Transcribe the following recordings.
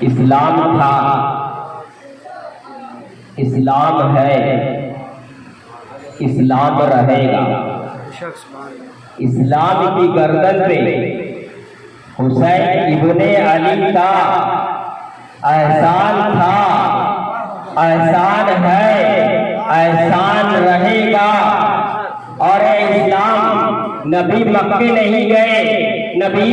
इस्लाम था, इस्लाम है, इस्लाम रहेगा। इस्लाम की गर्दन पे हुसैन इब्ने अली का एहसान था, एहसान है, एहसान रहेगा। और इस्लाम नबी मक्के नहीं गए, नबी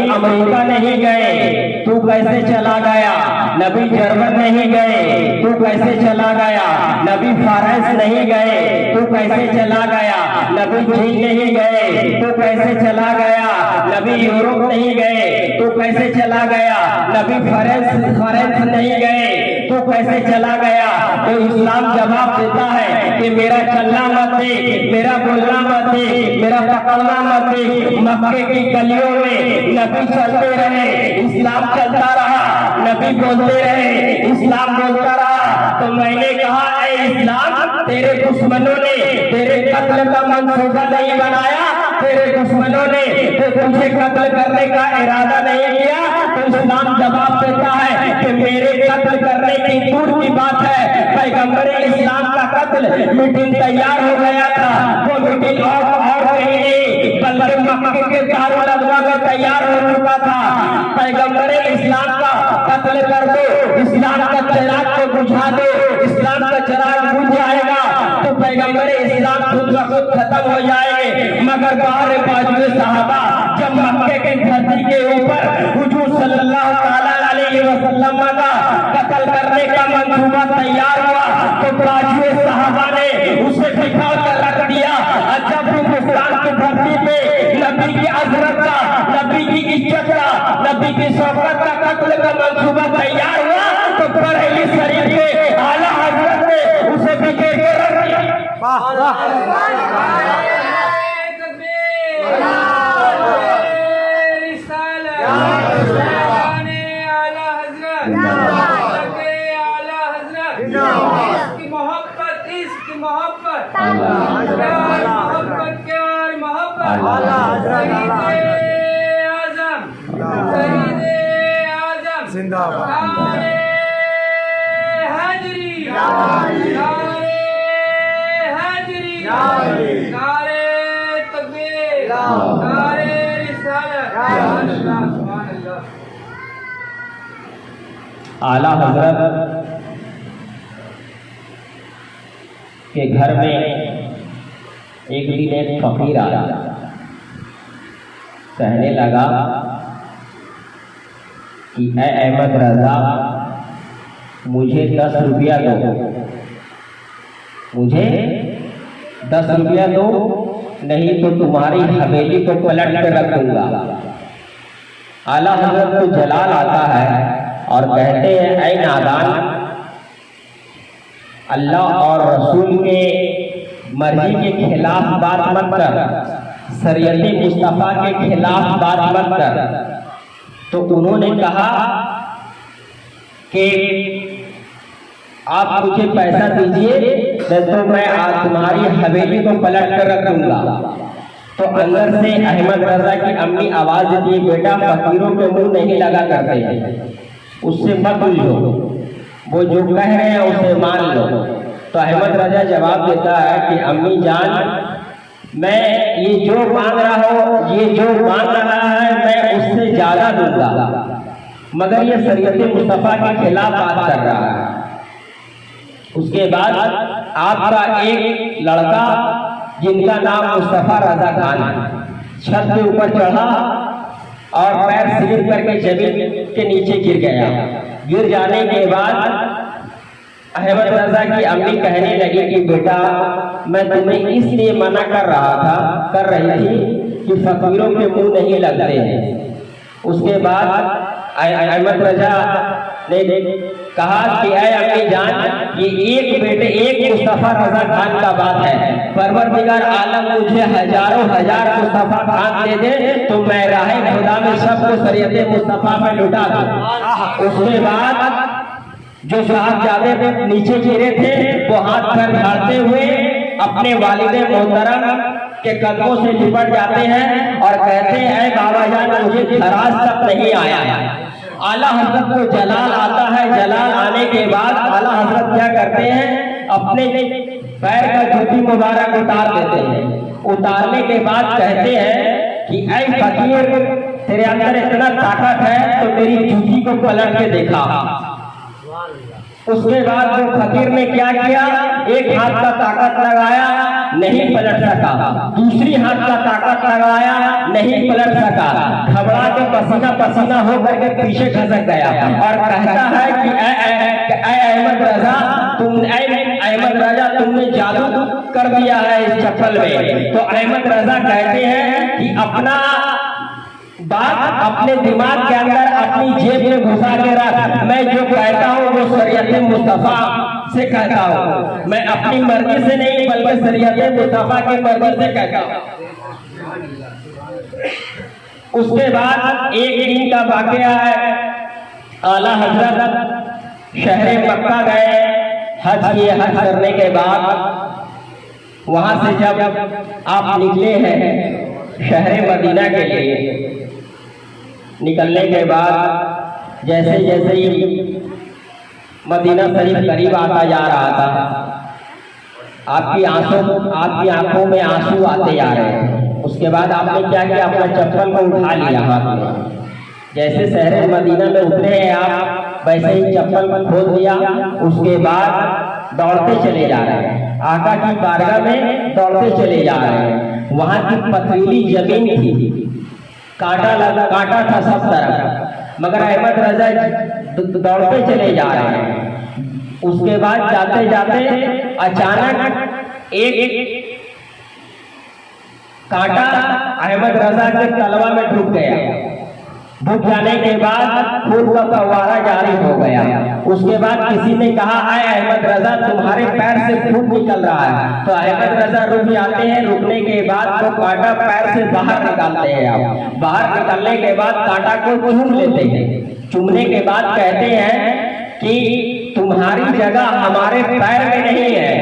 अमेरिका नहीं गए, तू कैसे चला गया? नबी जर्मन नहीं गए, तू कैसे चला गया? नबी फारस नहीं गए, तू कैसे चला गया? नबी चीन नहीं गए, तू कैसे चला गया? नबी यूरोप नहीं गए, तू कैसे चला गया? नबी फारस नहीं गए, तू कैसे चला गया? तो इस्लाम जवाब देता है कि मेरा चलना मत देख, मेरा बोलना मत देख, मेरा पकड़ना मत देख। मक्के की गलियों में नबी चलते रहे, इस्लाम चलता रहा, नबी बोलते रहे, इस्लाम बोलता रहा। तो मैंने कहा ऐ इस्लाम, तेरे दुश्मनों ने तेरे कत्ल का मंसूबा नहीं बनाया, तेरे दुश्मनों ने तुझे कत्ल करने का इरादा नहीं किया। तो इस्लाम जवाब देता है कि मेरे कत्ल करने की दूर की बात है, पैगंबर इस्लाम का कत्ल मीटिंग तैयार हो गया था, वो मीटिंग और कहीं नहीं बल्कि मक्के के दारुल अदवा में तैयार हो चुका था। पैगंबर इस्लाम का कत्ल कर दो, इस्लाम का चिराग को बुझा दो, इस्लाम का चिराग बुझ जाएगा तो पैगंबर इस्लाम खुद ब खुद खत्म हो जाएंगे। मगर बाहर बाजुए सहाबा जब मक्के की धरती के ऊपर हुजूर सल्लल्लाहु अलैहि वसल्लम का कत्ल करने का मंसूबा तैयार हुआ तो बाजुए सहाबा ने उसे बिठा कर रख दिया। जब हिंदुस्तान की धरती पे नबी की अजरत का, नबी की इज्जत का, नबी की शौकत का कत्ल का मंसूबा तैयार हुआ तो बरेली शरीफ के आला हजरत ने उसे बिखेर के रख दिया। आला हजरत के घर में एक दिन एक फकीर आया, कहने लगा कि ऐ अहमद रजा, मुझे 10 रुपया दो, मुझे 10 रुपया दो, नहीं तो तुम्हारी हवेली को पलट कर रख दूंगा। आला हजरत को जलाल आता है और कहते हैं ऐ नादान, अल्लाह और रसूल के मर्जी के खिलाफ बात मत कर, शरीयत मुस्तफा के खिलाफ बात मत कर। तो उन्होंने कहा कि आप मुझे पैसा दीजिए तो मैं तुम्हारी हवेली को पलट कर रख दूंगा। तो अंदर से अहमद रजा की अम्मी आवाज दी, बेटा फकीरों के मुंह नहीं लगा करते हैं, उससे मत उलझो, वो जो कह रहे हैं उसे मान लो। तो अहमद रजा जवाब देता है कि अम्मी जान, मैं ये जो मांग रहा हूँ, ये जो मांग रहा है मैं उससे ज्यादा दूंगा, मगर ये शरीयत मुस्तफा के खिलाफ बात कर रहा है। उसके बाद आपका एक लड़का जिनका नाम मुस्तफा रजा खान छत के ऊपर चढ़ा और पैर स्लिप करके जमीन के नीचे गिर गया। गिर जाने के बाद अहमद रजा की अम्मी कहने लगी कि बेटा मैं तुम्हें इसलिए मना कर रही थी कि फकीरों के मुंह नहीं लगते हैं। उसके बाद अहमद रजा ने कहा कि ऐ अम्मी जान, ये एक बेटे एक मुस्तफा रजा खान का बात है, परवरदिगार आलम मुझे हजारों हजार मुस्तफा खान दे दे तो मैं राहे खुदा में सबको शरीयत मुस्तफा में लुटा दूं। उसके बाद जो साहबजादे नीचे गिरे थे वो हाथ पैर झाड़ते हुए अपने वालिद मोहतरम के कदमों से लिपट जाते हैं और कहते हैं बाबा जान मुझे खराज तक नहीं आया, आला हजरत को जलाल आता है। जलाल आने के बाद आला हजरत क्या करते हैं, अपने पैर का जूती मुबारक उतार देते हैं। उतारने के बाद कहते हैं कि ऐ फकीर, तेरे अंदर इतना ताकत है तो मेरी जूती को पलट के देखा। उसके बाद वो फकीर ने क्या किया, एक हाथ का ताकत लगाया, नहीं पलट सका। दूसरी हाथ का ताकत लगाया, नहीं पलट सका। घबरा के पसीना पसीना होकर के पीछे खसक गया और कहता है कि अहमद रजा, अहमद रजा तुमने जादू कर दिया है इस चप्पल में। तो अहमद रजा कहते हैं कि अपना बात अपने दिमाग के अंदर अपनी जेब में घुसा के रख। मैं जो कहता हूँ वो शरीयत मुस्तफा से कहता हूँ, मैं अपनी मर्जी से नहीं बल्कि शरीयत मुस्तफा की मर्जी से कहता हूँ। उसके बाद एक दिन का वाकया है, आला हजरत शहर मक्का गए हज किए। हज करने के बाद वहां से जब आप निकले हैं शहर मदीना के लिए, निकलने के बाद जैसे जैसे ही मदीना शरीफ करीब आता जा रहा था, आपकी आंखों में आंसू आते जा रहे हैं। उसके बाद आपने क्या किया, अपना चप्पल को उठा लिया हाथ में। जैसे शहर मदीना में उतरे हैं आप, वैसे ही चप्पल को खोल दिया। उसके बाद दौड़ते चले जा रहे हैं, आका की बारगाह में दौड़ते चले जा रहे हैं। वहां की पथरीली जमीन थी, कांटा था सब तरफ, मगर अहमद रजा दौड़ते चले जा रहे हैं। उसके बाद जाते जाते अचानक एक कांटा अहमद रजा के तलवा में ढुक गया। ढुक जाने के बाद खून का फव्वारा जारी हो गया। उसके बाद किसी ने कहा, आए अहमद रजा तुम्हारे पैर से खून निकल रहा है। तो अहमद रजा रुक जाते हैं। रुकने के बाद तो कांटा पैर से बाहर निकालते हैं। आप बाहर निकलने के बाद कांटा को चूम लेते हैं। चूमने के बाद कहते हैं कि तुम्हारी जगह हमारे पैर में नहीं है,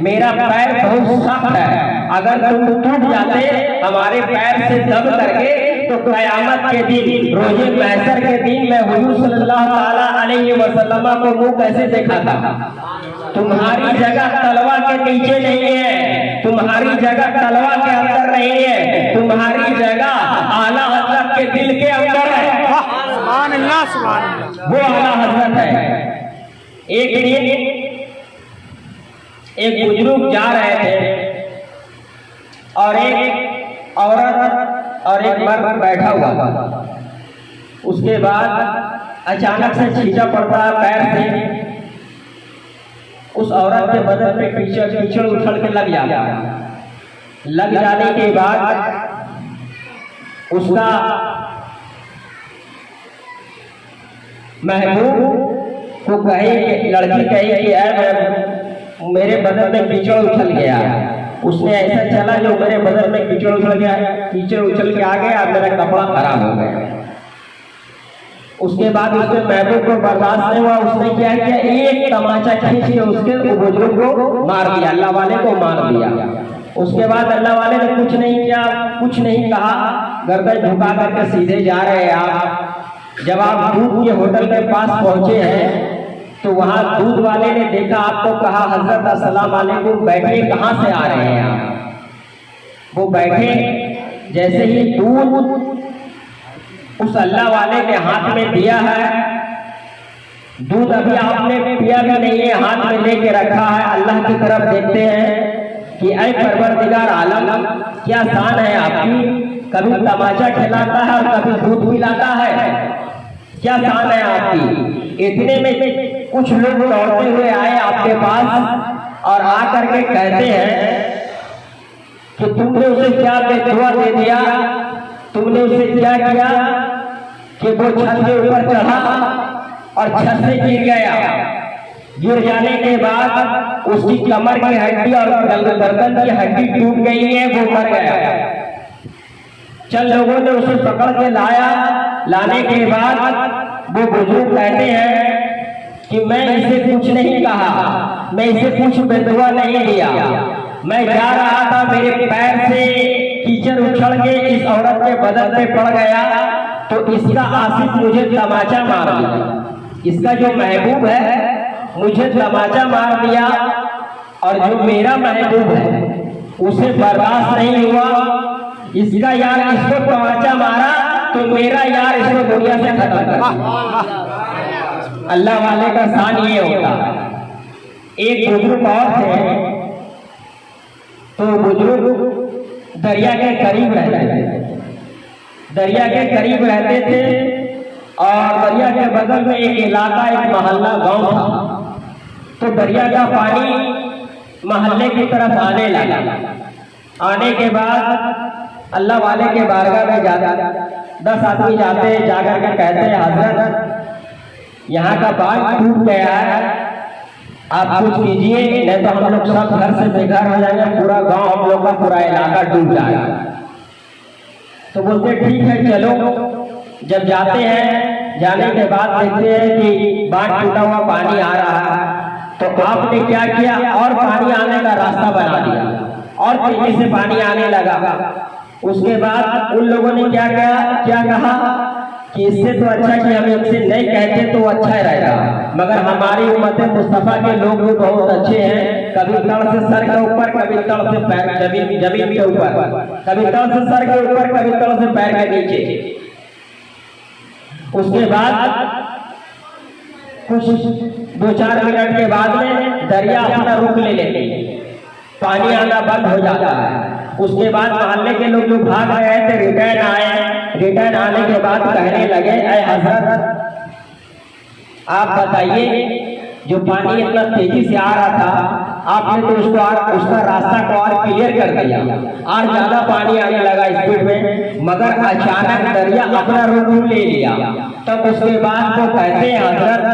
मेरा पैर बहुत सख्त है। अगर तुम टूट जाते हमारे पैर से दब करके तो क़यामत के दिन, रोज़े महशर के दिन मैं हुजूर सल्लल्लाहु अलैहि वसल्लम को मुंह कैसे दिखाता। तुम्हारी जगह तलवा के नीचे नहीं है, तुम्हारी जगह तलवा के अंदर नहीं है, तुम्हारी जगह आला हजरत के दिल के अंदर है। सुभान अल्लाह, सुभान अल्लाह, वो आला हजरत है। एक दिन एक बुजुर्ग जा रहे थे और एक औरत और एक मर्द बैठा हुआ था। उसके बाद अचानक से छींटा पड़ता है पैर से, उस औरत के बदन पे कीचड़ उछल के लग जाता है। लग जाने के बाद उसका महबूब को कहे, लड़की कहे कि मेरे बदन में कीचड़ उछल गया। उसने ऐसा चला जो मेरे बदन में कीचड़ उछल गया, कीचड़ उछल के आ गया, मेरा कपड़ा खराब हो गया। उसके बाद उसके महबूब को बर्दाश्त नहीं हुआ, उसने क्या किया, एक तमाचा खींच के उसके बुजुर्ग को मार दिया, अल्लाह वाले को मार दिया। उसके बाद अल्लाह वाले ने कुछ नहीं किया, कुछ नहीं कहा, गर्दन झुका करके सीधे जा रहे हैं आप। जब आप दूध के होटल के पास पहुंचे हैं तो वहां दूध वाले ने देखा आपको, कहा हजरत अस्सलाम वालेकुम, बैठे, कहाँ से आ रहे हैं आप? वो बैठे, जैसे ही दूध उस अल्लाह वाले के हाथ में दिया है, दूध अभी आपने पिया भी नहीं है, हाथ में लेके रखा है, अल्लाह की तरफ देखते हैं कि ऐ परवरदिगार आलम, क्या शान है आपकी, कभी तमाचा खिलाता है और कभी दूध पिलाता है, क्या शान है आपकी। इतने में कुछ लोग दौड़ते हुए आए आपके पास और आकर के कहते हैं कि तुमने उसे क्या बेदुआ दे दिया, तुमने उसे क्या किया कि वो छत के ऊपर चढ़ा और छत से गिर गया। गिर जाने के बाद उसकी कमर की हड्डी और गर्दन की हड्डी टूट गई है, वो मर गया। चंद लोगों ने उसे पकड़ के लाया। लाने के बाद वो बुजुर्ग कहते हैं कि मैं इसे कुछ नहीं कहा, मैं इसे कुछ बेदुआ नहीं दिया, मैं जा रहा था, मेरे पैर से कीचड़ उछल के इस औरत के बदन पे पड़ गया, तो इसका आशिक मुझे तमाचा मार दिया, इसका जो महबूब है मुझे तमाचा मार दिया, और जो मेरा महबूब है उसे बर्दाश्त नहीं हुआ, इसका यार इसको तमाचा मारा तो मेरा यार इसको दुनिया से खत्म कर दिया। अल्लाह वाले का शान ये होता। एक बुजुर्ग और थे, तो बुजुर्ग दरिया के करीब रहते थे, दरिया के करीब रहते थे, और दरिया के बगल में एक इलाका, एक मोहल्ला गांव था। तो दरिया का पानी मोहल्ले की तरफ आने लगा। आने के बाद अल्लाह वाले के बारगाह में जाता, 10 आदमी जाते, जाकर के कहते हैं हजरत यहाँ का बांध टूट गया है, आप कुछ कीजिए, नहीं तो हम लोग सब घर से बेघर हो जाएंगे, पूरा गांव हम लोग का पूरा इलाका डूब जाएगा। तो बोलते ठीक है चलो। जब जाते हैं, जाने के बाद देखते हैं कि बांध टूटा हुआ पानी आ रहा है, तो आपने क्या किया, और पानी आने का रास्ता बना दिया, और तेजी से पानी आने लगा। उसके बाद उन लोगों ने क्या कहा कि इससे तो अच्छा कि हम इनसे नहीं कहते तो अच्छा रहेगा, मगर हमारी उम्मत मुस्तफा के लोग भी बहुत अच्छे हैं, कभी तल से सर के ऊपर, कभी तल से पैर, जमीन के ऊपर, कभी तल से सर के ऊपर, कभी तल से पैर के नीचे। उसके बाद कुछ 2-4 मिनट के बाद में दरिया अपना रुख ले लेती है, पानी आना बंद हो जाता है। उसके बाद मोहल्ले के लोग जो भाग रहे थे रिटर्न आए, रिटर्न आने के बाद कहने लगे, ऐ हजरत आप बताइए, जो पानी इतना तेजी से आ रहा था, आपने तो उसका रास्ता को और क्लियर कर दिया, और ज्यादा पानी आने लगा स्पीड में, मगर अचानक दरिया अपना रुख ले लिया। तब उसके बाद वो कहते हैं हजरत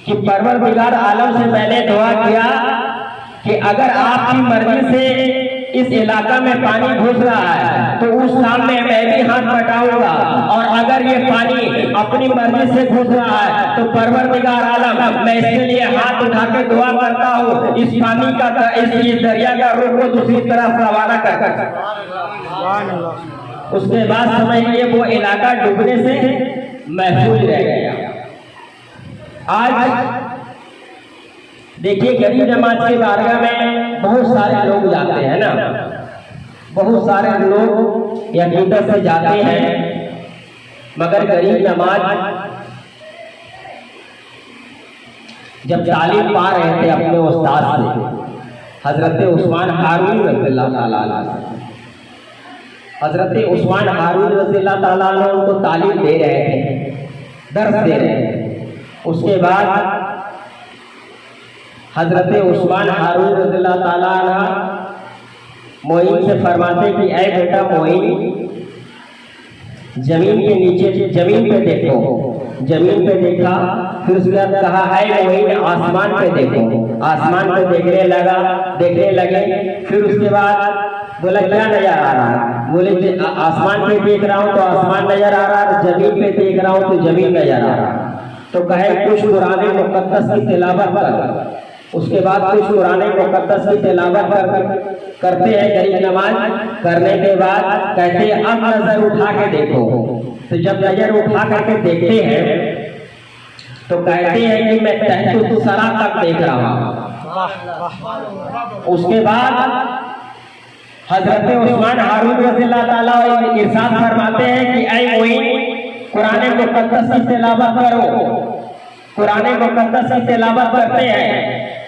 कि परवरदिगार आलम से मैंने दुआ किया कि अगर आपकी मर्जी से इस इलाका में पानी घुस रहा है तो उस सामने मैं भी हाथ बटाऊंगा, और अगर ये पानी अपनी मर्जी से घुस रहा है तो परवरदिगार आलम मैं इसके लिए हाथ उठा के दुआ करता हूँ, इस पानी का, इस दरिया का रुख को दूसरी तरफ रवाना कर। उसके बाद समझ लिए वो इलाका डूबने से महफूज रह गया। आज देखिए गरीब नमाज के बारगाह में बहुत सारे लोग जाते हैं ना, बहुत सारे लोग यकीनत से जाते हैं, मगर गरीब नमाज जब तालीम पा रहे थे अपने उस्ताद से, हजरत उस्मान हारून रज़ियल्लाहु ताला अन्हु, हजरत उस्मान हारून रज़ियल्लाहु ताला अन्हु उनको तालीम दे रहे थे, दर्स दे रहे थे। उसके बाद हजरत उस्मान हारून रज़ियल्लाहु ताला अन्हु मोइन से फरमाते कि ऐ बेटा मोइन, जमीन के नीचे, जमीन पे देखो, जमीन पे देखा, फिर उसके बाद कहा है मोइन आसमान पे देखो, आसमान पे देखने लगे। फिर उसके बाद बोला क्या नजर आ रहा है, बोले आसमान पे देख रहा हूँ तो आसमान नजर आ रहा है, जमीन पे देख रहा हूँ तो जमीन नजर आ रहा है। तो कहे कुछ कुरान मुक़द्दस की तिलावत कर। उसके बाद कुछ कुरान मुक़द्दस की तिलावत करते हैं गरीब नमाज करने के बाद कहते हैं अब नजर उठा के देखो। तो जब नजर उठा करके देखते हैं तो कहते हैं कि मैं तहत सरा तक देख रहा हूँ। उसके बाद हजरत उस्मान हारून रज़ियल्लाहु ताला अन्हु इरशाद फरमाते हैं कि ऐ मोइन कुरान मुक़द्दस की तिलावत करो। कुरान मुक़द्दस की तिलावत करते हैं,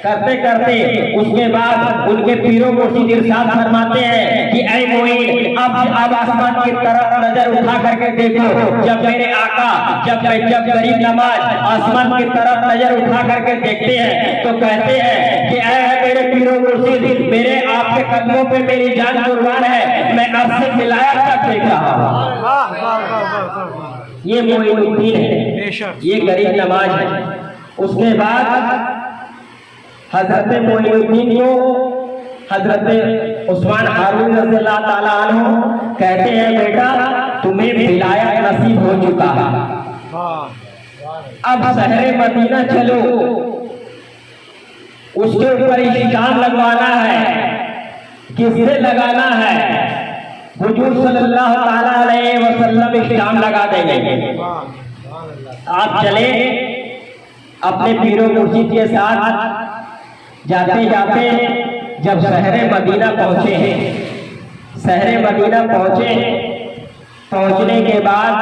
करते करते उसके बाद उनके पीरों मुर्शिद इरशाद फरमाते हैं कि ऐ मोइन अब आसमान की तरफ नजर उठा करके देखो। जब मेरे आका जब गरीब नमाज आसमान की तरफ नजर उठा करके देखते हैं तो कहते हैं कि ऐ मेरे पीरों मुर्शिद, मेरे आपके कदमों पे मेरी जान कुर्बान है, मैं आपसे विलायत तक देख रहा हूँ। ये मोइनुद्दीन है, ये गरीब नमाज है। उसके बाद हजरत मोइनुद्दीन को हजरत उस्मान हारून रज़ियल्लाहु ताला अन्हु कहते हैं बेटा तुम्हें विलायत नसीब हो चुका है, अब शहरे मदीना चलो, उसके ऊपर इल्जाम लगवाना है। किससे लगाना है? हुजूर सल्लल्लाहु ताला अलैहि वसल्लम इस्लाम लगा देंगे। आप चले अपने पीरो मुर्शिद के साथ जाते जाते जब शहरे मदीना पहुंचे हैं, शहरे मदीना पहुंचे, पहुंचने के बाद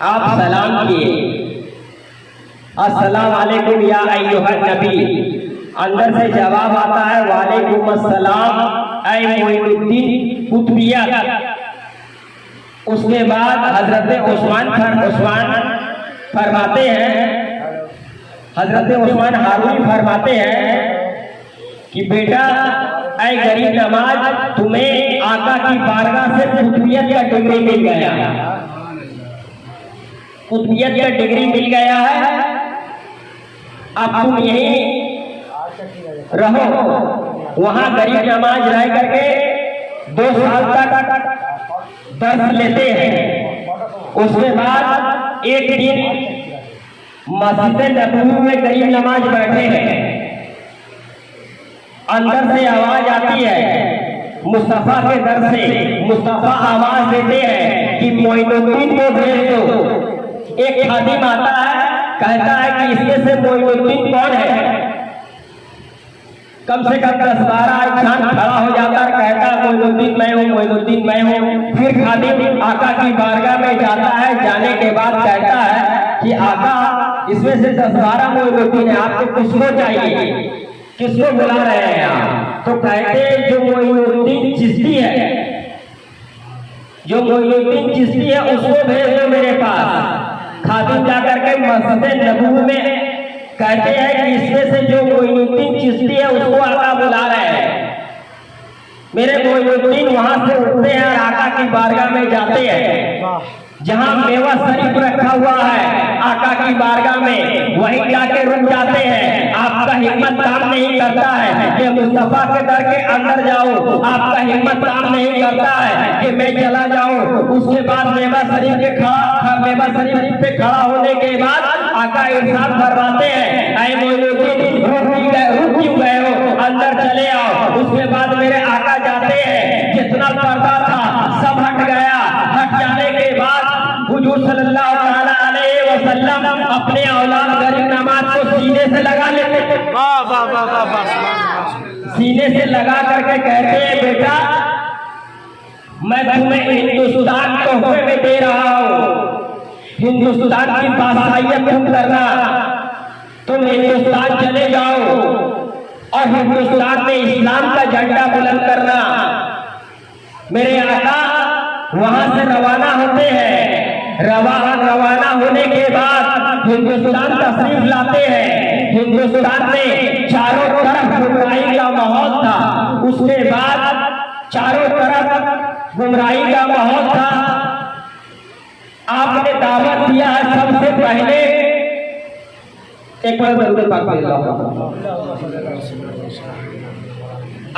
आप सलाम किए, अस्सलाम वालेकुम या अय्युहन नबी। अंदर से जवाब आता है वालेकुम अस्सलाम ऐ मोइनुद्दीन कुतबिया। उसके बाद हजरत उस्मान फरमाते हैं, हजरत उस्मान हारूनी फरमाते हैं कि बेटा ऐ गरीब नवाज, तुम्हें आका की बारगाह से कुतबियत का डिग्री मिल गया है, कुतबियत का डिग्री मिल गया है। अब तुम यहीं रहो। वहां गरीब नवाज रह करके 2 साल तक दर्स लेते हैं। उसके बाद एक दिन मस्जिद नबवी में गरीब नवाज बैठे हैं, अंदर से आवाज आती है मुस्तफा के दर से। मुस्तफा आवाज देते हैं कि मोइनुद्दीन को भेज दो। एक खादिम आता है, कहता है कि इसमें से मोइनुद्दीन कौन है? कम से कम 10-12 इंसान खड़ा हो जाता है, कहता है मोइनुद्दीन मैं हूँ, मोइनुद्दीन मैं हूँ। फिर खादिम आका की बारगाह में जाता है, जाने के बाद कहता है कि आका इसमें से 10-12 मोइनुद्दीन है, आपको किसको चाहिए, किसको बुला रहे हैं आप? तो कहते हैं जो मोइनुद्दीन चिश्ती है, जो मोइनुद्दीन चिश्ती है उसको भेज दो मेरे पास। खादिम जाकर के मस्जिद नबवी में कहते हैं कि इसमें से जो मोइनुद्दीन चिश्ती है उसको आका बुला रहे हैं। मेरे मोइनुद्दीन वहां से उठते हैं और आका की बारगाह में जाते हैं। जहां मेवा शरीफ रखा हुआ है आका की बारगाह में, वहीं जाके रुक जाते हैं। आपका हिम्मत काम नहीं करता है कि मुस्तफा के दर के अंदर जाओ, आपका हिम्मत काम नहीं करता है कि मैं चला जाऊं। उसके बाद मेवा शरीफ पे खड़ा होने के बाद आका इरशाद फरमाते हैं ऐ मोइनुद्दीन रुक क्यों गए हो, अंदर चले आओ। उसके बाद मेरे आका जाते हैं, जितना पर्दा था सब हट गया। हट जाने के बाद हुजूर सल्लल्लाहु अलैहि वसल्लम अपने औलाद गरीब नवाज को सीने से लगा लेते थे। वाह वाह वाह वाह वाह। सीने से लगा करके कहते हैं बेटा मैं तुम्हें हिंदुस्तान तोहफे में दे रहा हूँ, हिंदुस्तान की बादशाहियत तुम करना। तुम हिंदुस्तान चले जाओ और हिंदुस्तान में इस्लाम का झंडा बुलंद करना। मेरे आका वहां से रवाना होते हैं। रवाना होने के बाद हिंदुस्तान तशरीफ लाते हैं। हिंदुस्तान में चारों तरफ गुमराही का माहौल था। उसके बाद चारों तरफ गुमराही का माहौल था। आपने दावत दिया है सबसे पहले, एक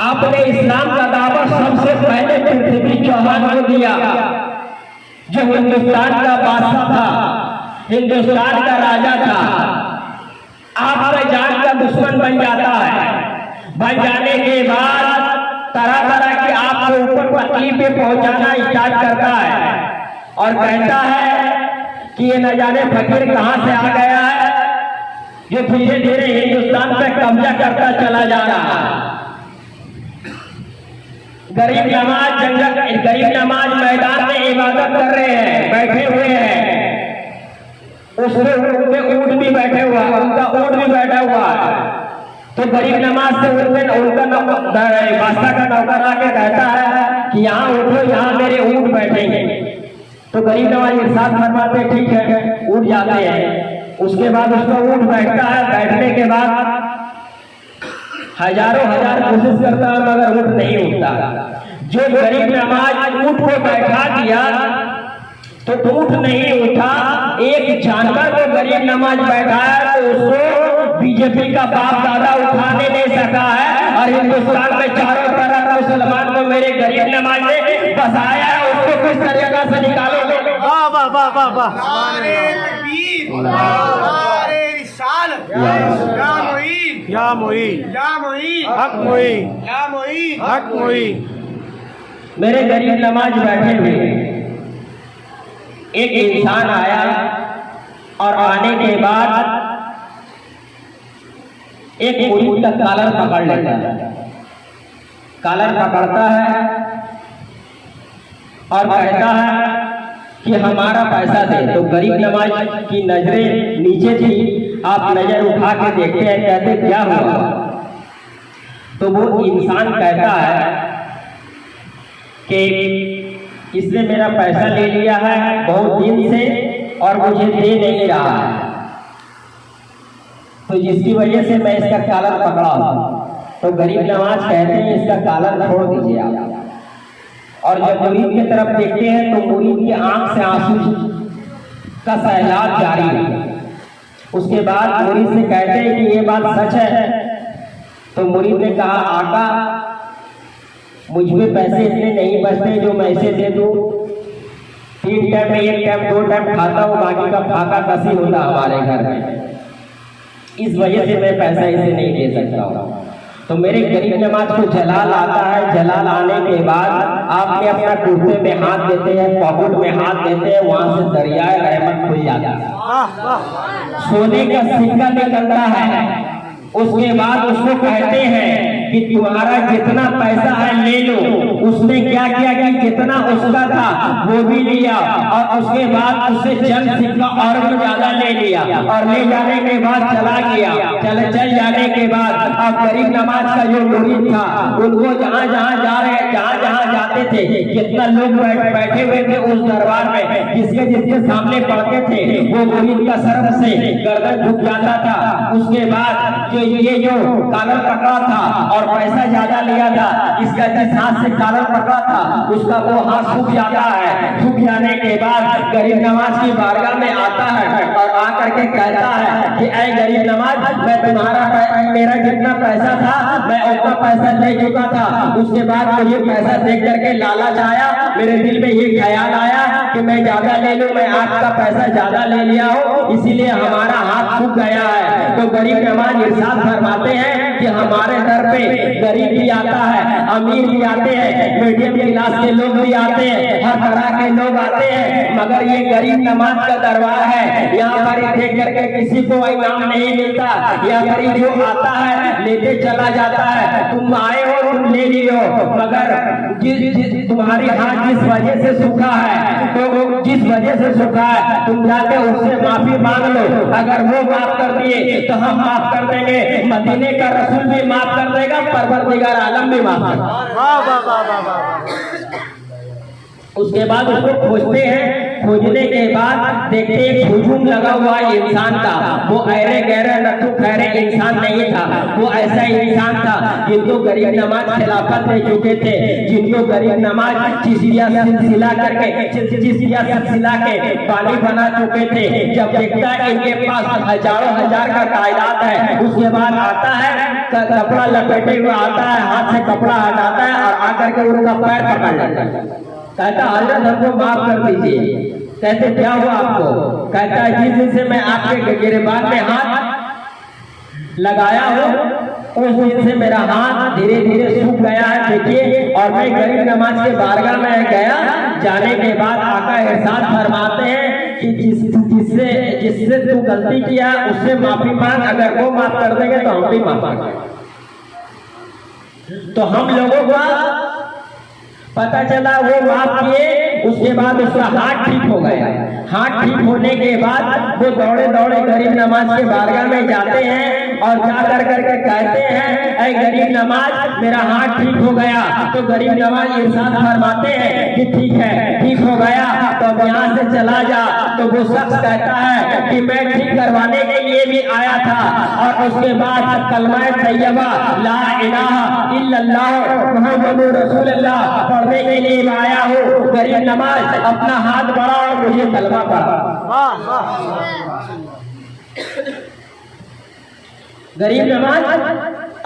आपने इस्लाम का दावत सबसे पहले पृथ्वी चौहान को दिया, जो हिंदुस्तान का बादशाह था, हिंदुस्तान का राजा था। आपका जान का दुश्मन बन जाता है। बन जाने के बाद तरह तरह की आपको ऊपर तकलीफें पहुंचाना स्टार्ट करता है और कहता है कि ये न जाने फकीर कहां से आ गया है, जो धीरे धीरे हिंदुस्तान पे कब्जा करता चला जा रहा है। गरीब नवाज मैदान में इबादत कर रहे हैं, बैठे हुए हैं। उसमें उनके ऊंट भी बैठे हुआ, उनका ऊंट भी बैठा हुआ है। तो गरीब नवाज से उनका बादशाह का नौकर आके कहता है कि यहाँ उठो, यहाँ मेरे ऊंट बैठेंगे। तो गरीब नवाज इरशाद फरमाते ठीक है, उठ जाते हैं। उसके बाद उसका ऊंट बैठता है। बैठने के बाद हजारों हजार कोशिश करता है मगर ऊंट नहीं उठता। जो गरीब नवाज ऊंट को बैठा दिया तो ऊंट नहीं उठा। एक जानवर को गरीब नवाज बैठाया तो उसको बीजेपी का बाप दादा उठाने नहीं सका है। और हिंदुस्तान में चारों तरफ मुसलमान को मेरे गरीब नवाज ने बसाया है, उसको किस तरीका से निकालो। वाह वाह वाह वाह वाह। या मोईन हक मोईन हक मोईन। मेरे गरीब नमाज बैठे हुए एक इंसान आया और आने के बाद एक मुरीद का कॉलर पकड़ लेता है। कॉलर पकड़ता है और कहता है कि हमारा पैसा दे। तो गरीब नमाज की नजरें नीचे थी, आप नजर उठा के देखते हैं, कहते क्या हुआ? तो वो इंसान कहता है कि इसने मेरा पैसा ले लिया है बहुत दिन से और मुझे दे नहीं रहा है, तो जिसकी वजह से मैं इसका कॉलर पकड़ा। तो गरीब नवाज कहते हैं इसका कॉलर छोड़ दीजिए आप। और जब मुरीद की तरफ देखते हैं तो मुरीद की आंख से आंसू का सैलाब जारी है। उसके बाद मुरीद से कहते हैं कि ये बात सच है? तो मुरीद ने कहा आका मुझ में पैसे इतने नहीं बचते जो मैं इसे दे दूं। 3 टाइम में 1 टाइम 2 टाइम खाता हूँ, बाकी का फाका कसी होता हमारे घर में, इस वजह से मैं पैसा इसे नहीं दे सकता हूँ। तो मेरे गरीब नमाज को जलाल आता है। जलाल आने के बाद आपने अपना कुर्ते में हाथ देते हैं, पॉकेट में हाथ देते हैं, वहां से दरियाए रहमत खुल जाता है, सोने का सिक्का निकलता है। उसके बाद उसको कहते हैं कि तुम्हारा जितना पैसा है ले लो। उसने क्या किया कि जितना उसका था वो भी लिया और उसके बाद उससे चंद सिक्का और भी ज्यादा ले लिया और ले जाने के बाद चला गया। चल जाने के बाद अब गरीब नमाज का जो मुरीद था उनको जहाँ जहाँ जाते थे, कितना लोग बैठे हुए थे उस दरबार में, जिसके सामने पढ़ते थे वो मुरीद का शर्म से गर्दन झुक जाता था। उसके बाद जो कॉलर पकड़ा था और पैसा ज्यादा लिया था, इसका जिस हाथ से कॉलर पकड़ा था उसका वो हाथ सूख जाता है। सूख जाने के बाद गरीब नवाज की बारगाह में आता है और आकर के कहता है कि ऐ गरीब नवाज, मैं तुम्हारा मेरा जितना पैसा था मैं उतना पैसा दे चुका था। उसके बाद मुझे पैसा देख करके लालच आया, मेरे दिल में ये ख्याल आया कि मैं ज्यादा ले लूं, मैं आपका पैसा ज्यादा ले लिया हूँ, इसीलिए हमारा हाथ सूख गया है। तो गरीब नवाज इरशाद फरमाते हैं कि हमारे दर पे गरीब भी आता है, अमीर भी आते हैं, मीडियम क्लास के लोग भी आते हैं, हर तरह के लोग आते हैं, मगर ये गरीब नमाज का दरबार है। यहाँ पर देख करके किसी को इनाम नहीं मिलता। यहाँ पर जो आता है लेते चला जाता है। तुम आए हो तुम ले लियो, मगर तुम्हारी हाथ जिस वजह से सूखा है, तो जिस वजह से सूखा है तुम जाके उससे माफी मांग लो। अगर वो माफ कर दिए तो हम माफ कर देंगे, मदीने का रसूल भी माफ कर देगा, परवरदिगार आलम भी माफ कर देगा। उसके बाद उसको खोजते हैं। खोजने के बाद देखते एक हुजूम लगा हुआ इंसान था। वो ऐरे गहरे नथु खैरे इंसान नहीं था, वो ऐसा इंसान था जिनको गरीब नमाज खिलाफत दे चुके थे, जिनको गरीब नमाज चिश्तिया सिलसिला के पानी बना चुके थे। जब देखता है इनके पास हजारों हजार का तादाद है, उसके बाद आता है कपड़ा लपेटे हुए आता है, हाथ से कपड़ा हटाता है और आकर के उनका पैर पकड़ लेता है। कहता हजरत हमको माफ कर दीजिए। कहते क्या हुआ आपको? कहता है जिस दिन से मैं आपके गिरबान में हाथ लगाया हूँ उस दिन से मेरा हाथ धीरे धीरे सूख गया है। देखिए, और मैं गरीब नमाज के बारगाह में गया, जाने के बाद आका इरशाद फरमाते हैं कि जिससे तू गलती किया उससे माफी मांग, अगर वो माफ कर देंगे तो हम भी माफ करेंगे। तो हम लोगों का पता चला वो माफ किए, उसके बाद उसका हाथ ठीक हो गया। हाथ ठीक होने के बाद वो दौड़े दौड़े गरीब नमाज के बारगाह में जाते हैं और जा करके कहते हैं ऐ गरीब नमाज मेरा हाथ ठीक हो गया। तो गरीब नमाज इरशाद फरमाते हैं कि ठीक है, ठीक हो गया तो अब यहाँ से चला जा। तो वो शख्स कहता है कि मैं ठीक करवाने के लिए भी आया था और उसके बाद कलमा तैयबा ला इलाहा इल्लल्लाह मुहम्मदुर रसूलुल्लाह पढ़ने के लिए आया हूँ। गरीब नमाज अपना हाथ बढ़ा और मुझे कलमा पढ़ा। गरीब नमाज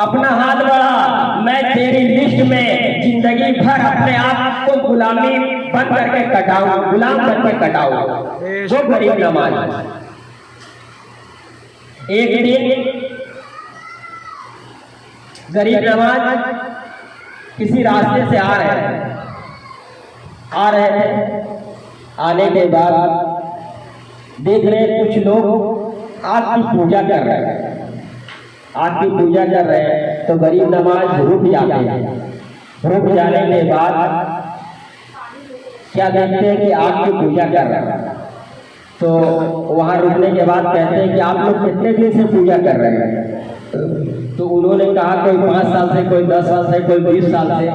अपना हाथ बढ़ा, मैं तेरी लिस्ट में जिंदगी भर अपने आप को गुलामी बन करके कटाऊं, गुलाम बन के कटाऊं। जो गरीब नमाज एक दिन गरीब नमाज किसी रास्ते से आ रहे हैं, आ रहे थे। आने के बाद देख रहे कुछ लोग आग की पूजा कर रहे हैं। आग की पूजा कर रहे हैं तो गरीब नवाज रुक जाते हैं। रुक जाने के बाद क्या देखते हैं कि आग की पूजा कर रहे हैं। तो वहाँ रुकने के बाद कहते हैं कि आप लोग कितने दिन से पूजा कर रहे हैं। तो उन्होंने कहा कोई 5 साल से, कोई 10 साल से, कोई 20 साल से।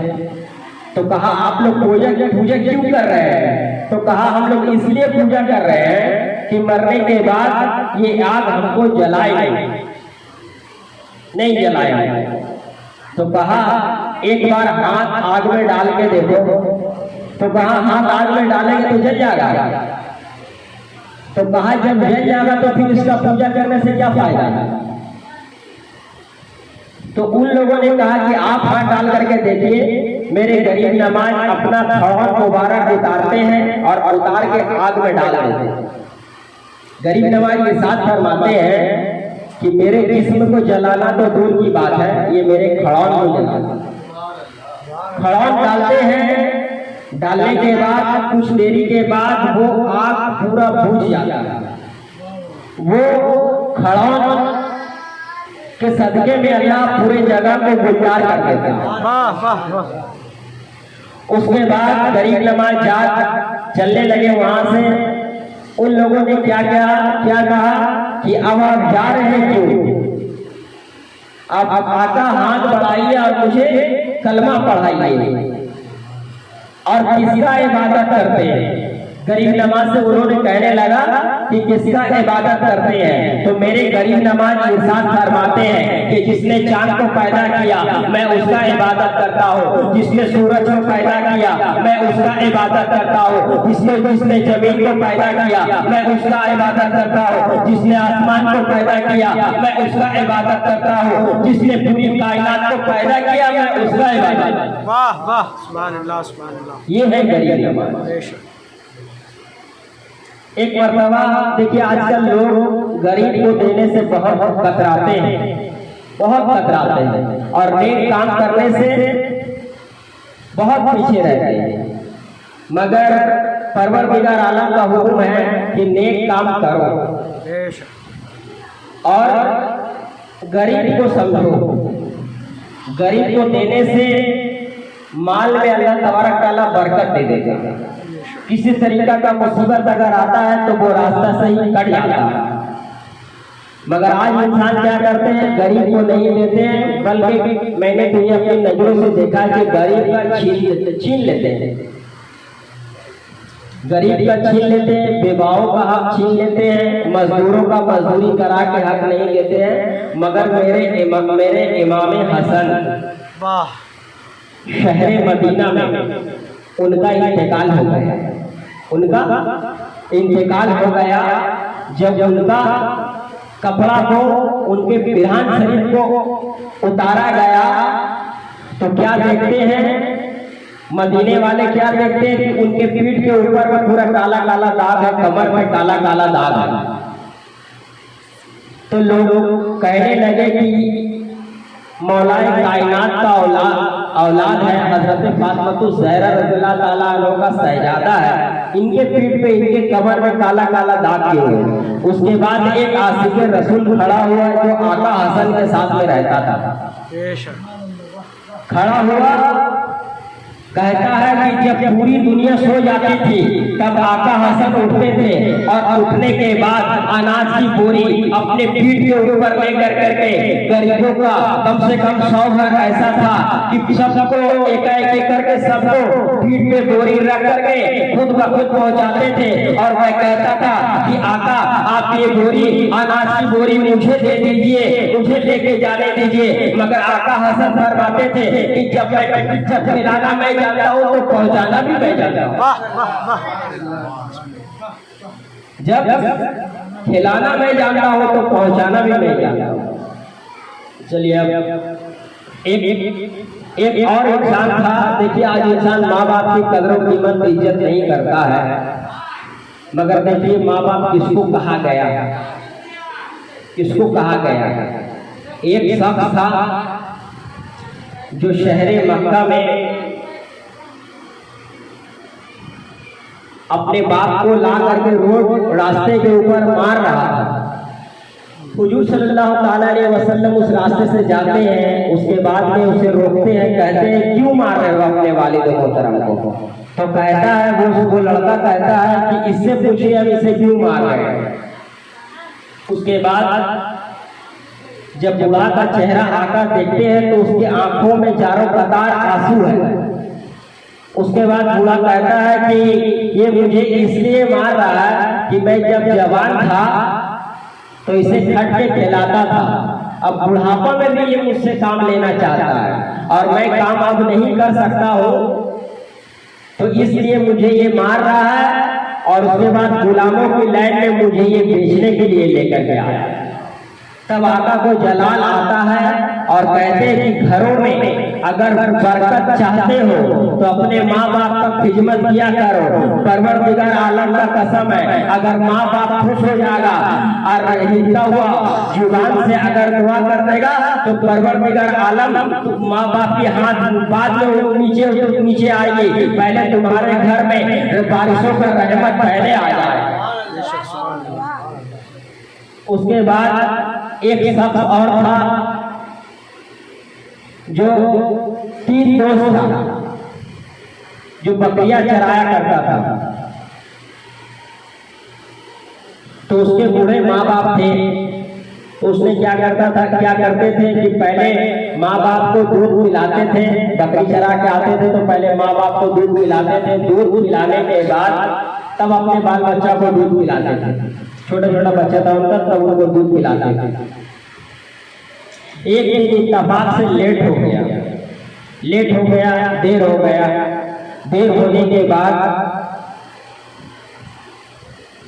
तो कहा आप लोग पूजा क्यों कर रहे हैं। तो कहा हम लोग इसलिए पूजा कर रहे हैं कि मरने के बाद ये आग हमको जलाए नहीं जलाए। तो कहा एक बार हाथ आग में डाल के देखो। तो कहा हाथ आग में डालेंगे तो जल जाएगा। तो कहा जब जल जाएगा तो फिर इसका पूजा करने से क्या फायदा। तो उन लोगों ने कहा कि आप हाथ डाल करके देखिए। मेरे गरीब नवाज अपना खड़ौन मुबारक उतारते हैं और उतार के आग में डाल देते हैं। गरीब नवाज के साथ फरमाते हैं कि मेरे जिस्म को जलाना तो दूर की बात है, ये मेरे खड़ौन को जलाना। खड़ौन डालते हैं। डालने के बाद कुछ देरी के बाद वो आग पूरा बुझ जाता है। वो खड़ौन के सदके में अल्लाह पूरे जगह को गुलजार कर देता है। वाह वाह वाह। उसके बाद गरीब नवाज चलने लगे वहां से। उन लोगों ने क्या कहा कि अब आप जा रहे हैं क्यों। अब आका हाथ बढ़ाइए और मुझे कलमा पढ़ाइए और किसका इबादत करते हैं। गरीब नवाज से उन्होंने कहने लगा कि किसका इबादत करते हैं। तो मेरे गरीब नवाज इरशाद फरमाते हैं कि जिसने चांद को पैदा किया मैं उसका इबादत करता हूँ। जिसने सूरज को पैदा किया मैं उसका इबादत करता हूँ। जिसने जमीन को पैदा किया मैं उसका इबादत करता हूँ। जिसने आसमान को पैदा किया मैं उसका इबादत करता हूँ। जिसने पूरी कायनात को पैदा किया मैं उसका इबादत। वाह वाह, सुभान अल्लाह सुभान अल्लाह। ये है गरीब नवाज। एक मरतबा देखिए आजकल लोग गरीब को देने से बहुत कतराते हैं, बहुत कतराते हैं और नेक काम करने से बहुत पीछे रहते हैं। मगर परवरदिगार आलम का हुक्म है कि नेक काम करो और गरीब को समझो। गरीब को देने से माल में अल्लाह तबारक तआला बरकत दे देगा। किसी तरीका का मुसीबत अगर आता है तो वो रास्ता सही कट जाता है। मगर आज इंसान क्या करते हैं, गरीब को नहीं देते हैं, बल्कि मैंने तो ये अपनी नजरों से देखा है कि गरीब का छीन लेते हैं। गरीब का छीन लेते हैं, बेवाओं का हक छीन लेते हैं, मजदूरों का मजदूरी करा के हक नहीं देते हैं। मगर मेरे इमाम हसन शहर मदीना में उनका इंतकाल हो गया। उनका इंतकाल हो गया जब उनका कपड़ा को उनके बिरहान शरीफ को उतारा गया तो क्या देखते हैं मदीने वाले, क्या देखते हैं कि उनके पीठ के ऊपर में पूरा काला काला दाग है, कमर में काला काला दाग है। तो लोग कहने लगे कि मौलाए कायनात का औलाद है, हजरत फातिमा ज़हरा रज़ियल्लाहु ताला अन्हा का शहजादा है, इनके पीठ पे इनके कमर में काला काला दाग क्यों है। उसके बाद एक आशिक रसूल खड़ा हुआ जो आका हसन के साथ में रहता था। खड़ा हुआ कहता है कि जब पूरी दुनिया सो जाती थी तब आका हसन उठते थे और उठने के बाद अनाज की बोरी अपने पीठ के ऊपर लेकर करके गरीबों का कम से कम 100 घर ऐसा था कि सबको एक करके सबको पीठ पे बोरी रख करके खुद ब खुद पहुंचाते थे। और वह कहता था कि आका आप ये बोरी अनाज की बोरी मुझे दे दीजिए, मुझे लेके जाने दीजिए। मगर आका हसन फरमाते थे कि जब खिलाना मैं जाता हूँ तो पहुंचाना भी मैं जाता हूँ। जब खिलाना मैं जानता हूँ तो पहुंचाना भी मैं जानता हूँ। चलिए अब एक और इंसान था। देखिए आज इंसान माँ बाप की कदर कीमत इज्जत नहीं करता है। मगर देखिए माँ बाप किसको कहा गया, किसको कहा गया। एक शख्स था जो शहर मक्का में अपने बाप को ला करके रोड रास्ते के ऊपर मार रहा था। हुजूर सल्लल्लाहु अलैहि वसल्लम उस रास्ते से जाते हैं, उसके बाद में उसे रोकते हैं, कहते हैं क्यों मार रहे हो अपने वालिद मोहतरम को? तो कहता है वो लड़का कहता है कि इससे पूछिए हम इसे क्यों मार रहे हैं। उसके बाद जब बूढ़ा का चेहरा आकर देखते हैं तो उसकी आंखों में चारों कतार आंसू है। उसके बाद बूढ़ा कहता है कि ये मुझे इसलिए मार रहा है कि मैं जब जवान था तो इसे खट के खिलाता था, अब बुढ़ापा में भी ये मुझसे काम लेना चाहता है और मैं काम अब नहीं कर सकता हूँ, तो इसलिए मुझे ये मार रहा है। और उसके बाद गुलामों की लाइन में मुझे ये बेचने के लिए लेकर गया। तब आका को जलाल आता है और कहते हैं कि घरों में अगर बरकत चाहते हो तो अपने माँ बाप का खिदमत किया करो। परवरदिगार आलम का कसम है, अगर माँ बाप खुश हो जाएगा और हिलता हुआ जुबान से अगर दुआ कर देगा तो परवरदिगार आलम माँ बाप की हाथ बाद में नीचे आएगी, पहले तुम्हारे घर में बारिशों का रहमत पहले आ जाए। उसके बाद एक शख्स और था जो 3 दोस्त था जो बकरियां चराया करता था। तो उसके बूढ़े माँ बाप थे, तो उसने क्या करते थे कि पहले माँ बाप को दूध पिलाते थे। बकरी चरा के आते थे तो पहले माँ बाप को दूध पिलाते थे। दूध पिलाने के बाद तब अपने बाल बच्चा को दूध पिलाते थे। छोटा छोटा बच्चा था उनका, तब उनको दूध पिलाते थे। एक दिन इत्तेफाक से लेट हो गया, देर होने के बाद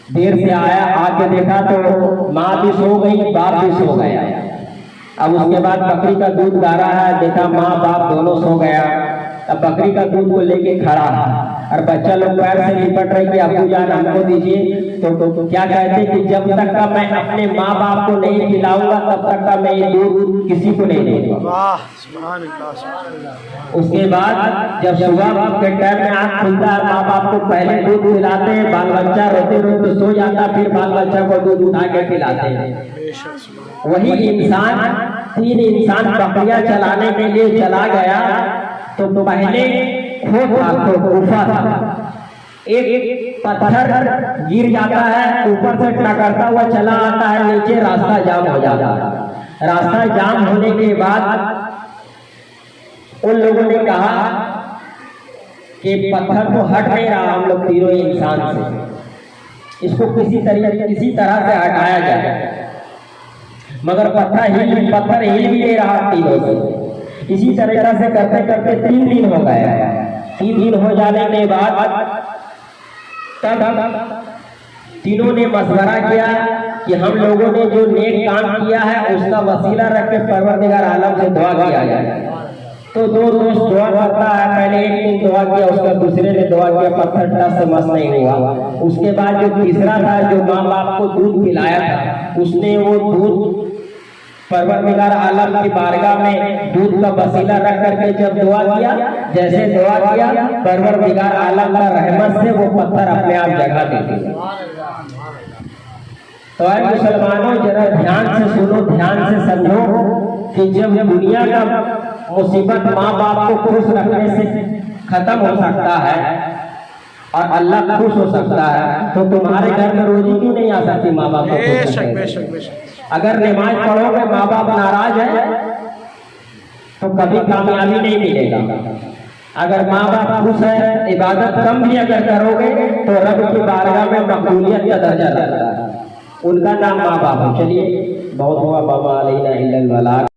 देर से आया, आके देखा तो माँ भी सो गई, बाप भी सो गया। अब उसके बाद बकरी का दूध गा रहा है, देखा माँ बाप दोनों सो गया। अब बकरी का दूध को लेके खड़ा है और बच्चा लोग पैर से लिपट रहे कि अब्बू जान हमको दीजिए। तो क्या कहते कि जब तक का मैं अपने माँ बाप को नहीं खिलाऊंगा तब तक का मैं ये दूध किसी को नहीं दूंगा। उसके बाद जब सुबह के टाइम में आँख खुलता है, माँ बाप को पहले दूध पिलाते हैं, बाल बच्चा रोते रोते सो जाता, फिर बाल बच्चा को दूध उठा के खिलाते हैं। वही इंसान 3 इंसान बकरियां चलाने के लिए चला गया तो पहले गुफा था, एक पत्थर गिर जाता है, ऊपर से टकरता हुआ चला आता है, नीचे रास्ता जाम हो जाता है। रास्ता जाम होने के बाद उन लोगों ने कहा कि पत्थर तो हट नहीं रहा, हम लोग तीनों इंसान से इसको किसी तरह से हटाया जाए, मगर पत्थर हिल भी नहीं रहा तीनों से। इसी तरह से करते करते 3 दिन हो गया। 3 दिन हो जाने के बाद तब तीनों ने मशवरा किया कि हम लोगों ने जो नेक काम किया है उसका वसीला रख के परवरदिगार आलम से दुआ किया जाए। तो 2 दोस्त दुआ करता है, पहले एक दिन दुआ किया, उसका दूसरे ने दुआ किया, पत्थर टस से मस नहीं हुआ। उसके बाद जो तीसरा था जो माँ बाप को दूध पिलाया था, उसने वो दूध परवरदिगार आलम की बारगाह में दूध का वसीला रख करके जब दुआ किया, जैसे दुआ किया परवरदिगार आलम का रहमत से वो पत्थर अपने आप जगह दे दिया। तो ऐ मुसलमानों जरा ध्यान से सुनो, ध्यान से समझो कि जब दुनिया का मुसीबत माँ बाप को खुश रखने से खत्म हो सकता है और अल्लाह खुश हो सकता है, तो तुम्हारे घर में रोजी क्यों नहीं आ सकती माँ बाप को खुश रखने से? अगर नमाज पढ़ोगे माँ बाप नाराज है तो कभी कामयाबी नहीं मिलेगा। अगर माँ बाप खुश है, इबादत कम भी अगर करोगे तो रब की बारगाह में मकबूलियत का दर्जा रहता है। उनका नाम माँ बाप है। चलिए, बहुत हुआ, बाबा अलैना इल्लल बलाग।